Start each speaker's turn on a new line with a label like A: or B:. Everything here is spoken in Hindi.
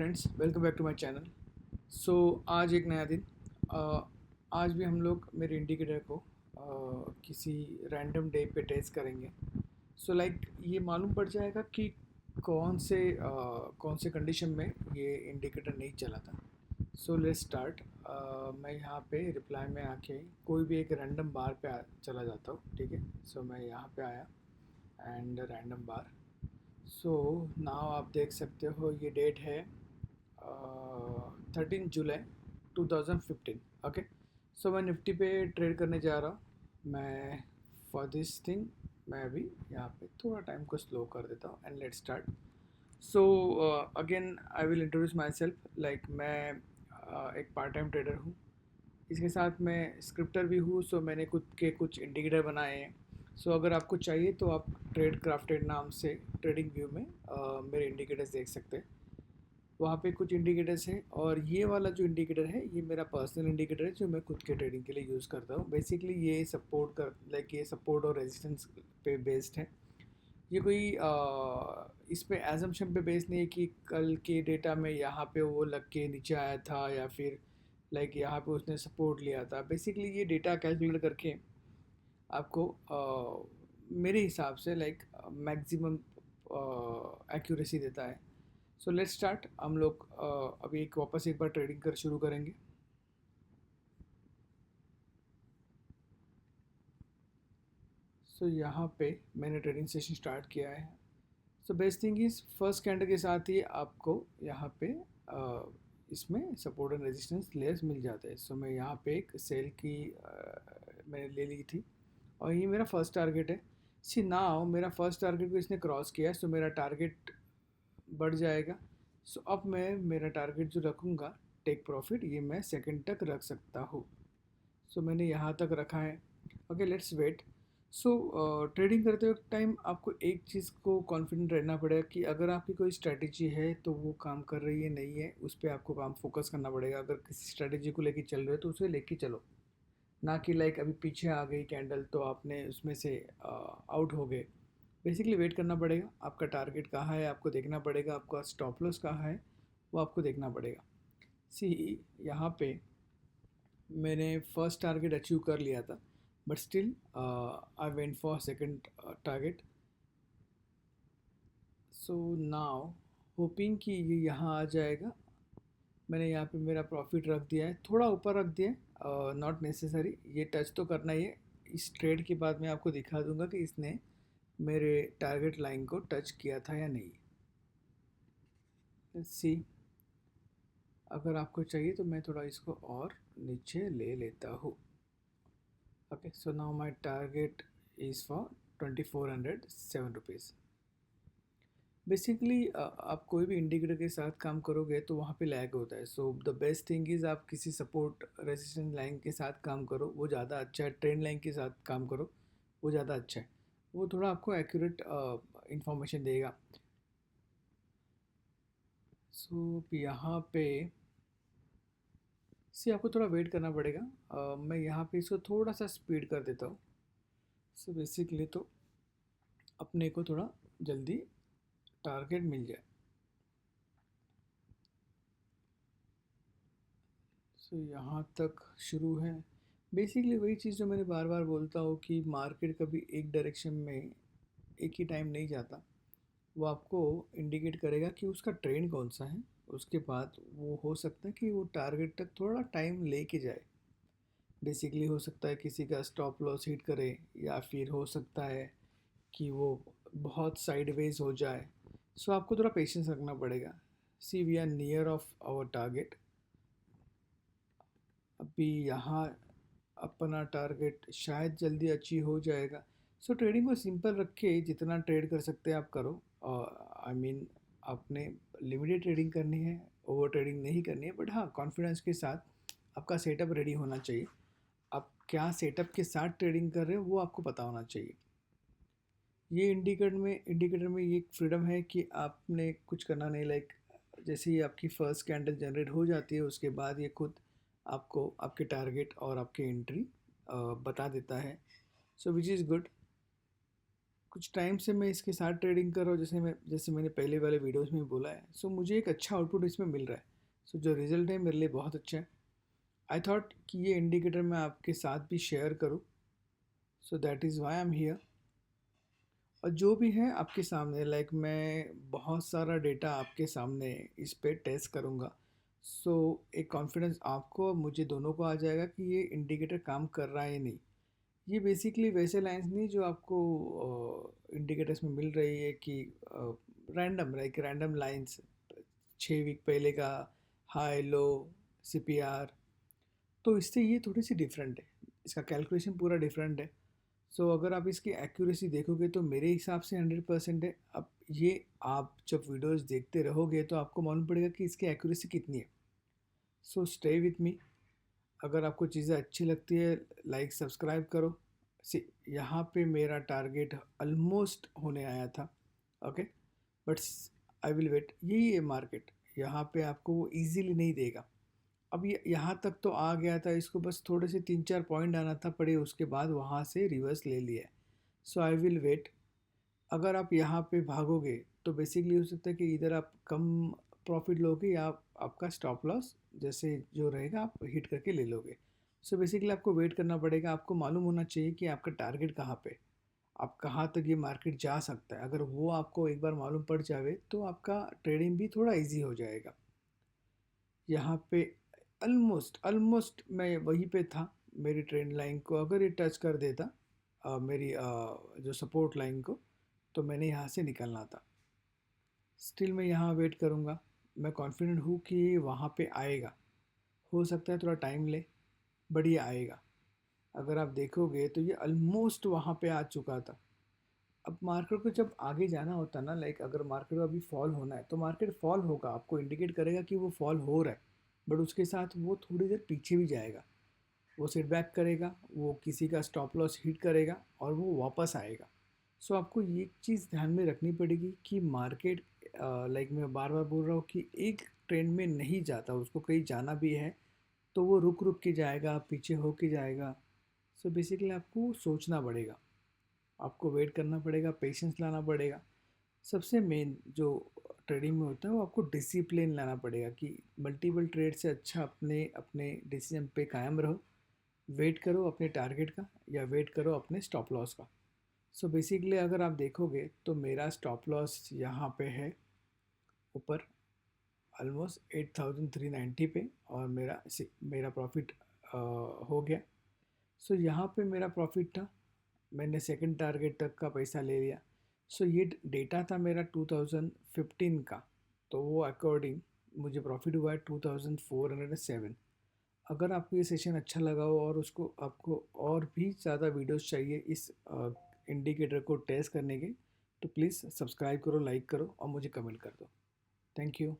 A: Friends, welcome back to my channel. आज एक नया दिन। अ, आज भी हम लोग मेरे इंडिकेटर को किसी रैंडम डे पे टेस्ट करेंगे। ये मालूम पड़ जाएगा कि कौन से कंडीशन में ये इंडिकेटर नहीं चला था। Let's start. मैं यहाँ पे रिप्लाई में आके कोई भी एक रैंडम बार पे चला जाता हूँ, ठीक है। मैं यहाँ पे आया एंड रैंडम बार। नाउ आप देख सकते हो ये डेट है 13 जुलाई 2015। ओके, मैं निफ्टी पे ट्रेड करने जा रहा हूँ। मैं फॉर दिस थिंग मैं अभी यहाँ पे थोड़ा टाइम को स्लो कर देता हूँ and let's start. Again I will introduce my self. मैं एक पार्ट टाइम ट्रेडर हूँ। इसके साथ मैं स्क्रिप्टर भी हूँ। मैंने खुद के कुछ इंडिकेटर बनाए हैं। अगर आपको चाहिए तो आप ट्रेड क्राफ्टेड नाम से ट्रेडिंग व्यू में मेरे इंडिकेटर्स देख सकते हैं। वहाँ पे कुछ इंडिकेटर्स हैं और ये वाला जो इंडिकेटर है ये मेरा पर्सनल इंडिकेटर है जो मैं खुद के ट्रेडिंग के लिए यूज़ करता हूँ। बेसिकली ये सपोर्ट और रेजिस्टेंस पे बेस्ड है। ये कोई इस पे एजम्पशन पे बेस्ड नहीं है कि कल के डेटा में यहाँ पे वो लग के नीचे आया था या फिर यहाँ पे उसने सपोर्ट लिया था। बेसिकली ये डेटा कैलकुलेट करके आपको मेरे हिसाब से मैक्सिमम एक्यूरेसी देता है। Let's start. हम लोग अभी वापस एक बार ट्रेडिंग कर शुरू करेंगे। यहाँ पे मैंने ट्रेडिंग सेशन स्टार्ट किया है। Best thing is first candle के साथ ही आपको यहाँ पे इसमें सपोर्ट एंड रेजिस्टेंस लेयर्स मिल जाते हैं। मैं यहाँ पे एक सेल की मैंने ले ली थी और ये मेरा फर्स्ट टारगेट है। नाउ मेरा फर्स्ट टारगेट को इसने क्रॉस किया है, मेरा टारगेट बढ़ जाएगा। अब मैं मेरा टारगेट जो रखूँगा टेक प्रॉफिट, ये मैं सेकंड तक रख सकता हूँ। मैंने यहाँ तक रखा है। Okay, let's wait. ट्रेडिंग करते वक्त टाइम आपको एक चीज़ को कॉन्फिडेंट रहना पड़ेगा कि अगर आपकी कोई स्ट्रैटेजी है तो वो काम कर रही है नहीं है, उस पर आपको काम फोकस करना पड़ेगा। अगर किसी स्ट्रैटेजी को लेके चल रहे हो तो उसे लेके चलो, ना कि अभी पीछे आ गई कैंडल तो आपने उसमें से आउट हो गए। बेसिकली वेट करना पड़ेगा। आपका टारगेट कहाँ है आपको देखना पड़ेगा, आपका स्टॉप लॉस कहाँ है वो आपको देखना पड़ेगा। यहाँ पे मैंने फर्स्ट टारगेट अचीव कर लिया था, but still I went for second target. Now hopping कि ये यहाँ आ जाएगा। मैंने यहाँ पे मेरा प्रॉफिट रख दिया है, थोड़ा ऊपर रख दिया है, नॉट नेसेसरी। ये टच तो करना ही है। इस ट्रेड के बाद मैं आपको दिखा दूंगा कि इसने मेरे टारगेट लाइन को टच किया था या नहीं। Let's see. अगर आपको चाहिए तो मैं थोड़ा इसको और नीचे ले लेता हूँ। Okay, now my target is for 2407 rupees. Basically आप कोई भी इंडिकेटर के साथ काम करोगे तो वहाँ पे लैग होता है। द बेस्ट थिंग इज़ आप किसी सपोर्ट रेजिस्टेंस लाइन के साथ काम करो, वो ज़्यादा अच्छा है। ट्रेंड लाइन के साथ काम करो, वो ज़्यादा अच्छा है। वो थोड़ा आपको एक्यूरेट इंफॉर्मेशन देगा। यहाँ पे आपको थोड़ा वेट करना पड़ेगा। मैं यहाँ पे इसको थोड़ा सा स्पीड कर देता हूँ। बेसिकली तो अपने को थोड़ा जल्दी टारगेट मिल जाए। यहाँ तक शुरू है। बेसिकली वही चीज़ जो मैंने बार बार बोलता हूँ कि मार्केट कभी एक डायरेक्शन में एक ही टाइम नहीं जाता। वो आपको इंडिकेट करेगा कि उसका ट्रेंड कौन सा है। उसके बाद वो हो सकता है कि वो टारगेट तक थोड़ा टाइम लेके जाए। बेसिकली हो सकता है किसी का स्टॉप लॉस हिट करे, या फिर हो सकता है कि वो बहुत साइडवेज हो जाए। आपको थोड़ा पेशेंस रखना पड़ेगा। We are near of our target. अभी यहाँ अपना टारगेट शायद जल्दी अचीव हो जाएगा। ट्रेडिंग को सिंपल रख के जितना ट्रेड कर सकते हैं आप करो। आई मीन आपने लिमिटेड ट्रेडिंग करनी है, ओवर ट्रेडिंग नहीं करनी है, बट हाँ कॉन्फिडेंस के साथ आपका सेटअप रेडी होना चाहिए। आप क्या सेटअप के साथ ट्रेडिंग कर रहे हो वो आपको पता होना चाहिए। ये इंडिकेटर में ये फ्रीडम है कि आपने कुछ करना नहीं। जैसे ही आपकी फर्स्ट कैंडल जनरेट हो जाती है उसके बाद ये खुद आपको आपके टारगेट और आपके एंट्री बता देता है। Which is good. कुछ टाइम से मैं इसके साथ ट्रेडिंग कर रहा हूँ, जैसे मैंने पहले वाले वीडियोस में बोला है। सो मुझे एक अच्छा आउटपुट इसमें मिल रहा है। सो जो रिज़ल्ट है मेरे लिए बहुत अच्छा है। आई थॉट कि ये इंडिकेटर मैं आपके साथ भी शेयर करूँ। So that is why I am here. और जो भी है आपके सामने, लाइक मैं बहुत सारा डेटा आपके सामने इस पे टेस्ट करूँगा। सो एक कॉन्फिडेंस आपको और मुझे दोनों को आ जाएगा कि ये इंडिकेटर काम कर रहा है या नहीं। ये बेसिकली वैसे लाइंस नहीं जो आपको इंडिकेटर्स में मिल रही है कि random, like random lines 6 week पहले का हाई लो सीपीआर। तो इससे ये थोड़ी सी डिफरेंट है, इसका कैलकुलेशन पूरा डिफरेंट है। सो अगर आप इसकी एक्यूरेसी देखोगे तो मेरे हिसाब से 100% है। अब ये आप जब वीडियोस देखते रहोगे तो आपको मालूम पड़ेगा कि इसकी एक्यूरेसी कितनी है। So stay with me. अगर आपको चीज़ें अच्छी लगती है, लाइक सब्सक्राइब करो। सी, यहाँ पे मेरा टारगेट ऑलमोस्ट होने आया था। Okay, but I will wait. यही है मार्केट, यहाँ पे आपको वो ईजीली नहीं देगा। अब ये यहाँ तक तो आ गया था, इसको बस थोड़े से 3-4 पॉइंट आना था पड़े, उसके बाद वहाँ से रिवर्स ले लिया है। सो आई विल वेट। अगर आप यहाँ पे भागोगे तो बेसिकली हो सकता है कि इधर आप कम प्रॉफिट लोगे या आपका स्टॉप लॉस जैसे जो रहेगा आप हिट करके ले लोगे। सो बेसिकली आपको वेट करना पड़ेगा। आपको मालूम होना चाहिए कि आपका टारगेट कहाँ पे, आप कहाँ तक ये मार्केट जा सकता है। अगर वो आपको एक बार मालूम पड़ जावे तो आपका ट्रेडिंग भी थोड़ा ईजी हो जाएगा। यहाँ पे ऑलमोस्ट ऑलमोस्ट मैं वहीं पे था। मेरी ट्रेंड लाइन को अगर ये टच कर देता, मेरी जो सपोर्ट लाइन को, तो मैंने यहाँ से निकलना था। स्टिल मैं यहाँ वेट करूँगा। मैं कॉन्फिडेंट हूँ कि वहाँ पे आएगा। हो सकता है थोड़ा टाइम ले, बट ये आएगा। अगर आप देखोगे तो ये ऑलमोस्ट वहाँ पे आ चुका था। अब मार्केट को जब आगे जाना होता है ना, लाइक अगर मार्केट को अभी फॉल होना है तो मार्केट फॉल होगा, आपको इंडिकेट करेगा कि वो फॉल हो रहा है। बट उसके साथ वो थोड़ी देर पीछे भी जाएगा, वो सेटबैक करेगा, वो किसी का स्टॉप लॉस हिट करेगा और वो वापस आएगा। सो आपको ये चीज़ ध्यान में रखनी पड़ेगी कि मार्केट, लाइक मैं बार बार बोल रहा हूँ कि एक ट्रेंड में नहीं जाता, उसको कहीं जाना भी है तो वो रुक रुक के जाएगा, पीछे हो के जाएगा। सो बेसिकली आपको सोचना पड़ेगा, आपको वेट करना पड़ेगा, पेशेंस लाना पड़ेगा। सबसे मेन जो ट्रेडिंग में होता है वो आपको डिसिप्लिन लाना पड़ेगा कि मल्टीपल ट्रेड से अच्छा अपने अपने डिसीजन पे कायम रहो। वेट करो अपने टारगेट का या वेट करो अपने स्टॉप लॉस का। सो बेसिकली अगर आप देखोगे तो मेरा स्टॉप लॉस यहाँ पे है ऊपर ऑलमोस्ट 8390 पे, और मेरा प्रॉफिट हो गया। सो यहाँ पे मेरा प्रॉफिट था, मैंने सेकंड टारगेट तक का पैसा ले लिया। सो ये डेटा था मेरा 2015 का, तो वो अकॉर्डिंग मुझे प्रॉफिट हुआ है 2407। अगर आपको ये सेशन अच्छा लगा हो और उसको आपको और भी ज़्यादा वीडियोस चाहिए इस इंडिकेटर को टेस्ट करने के, तो प्लीज़ सब्सक्राइब करो, लाइक करो और मुझे कमेंट कर दो। Thank you.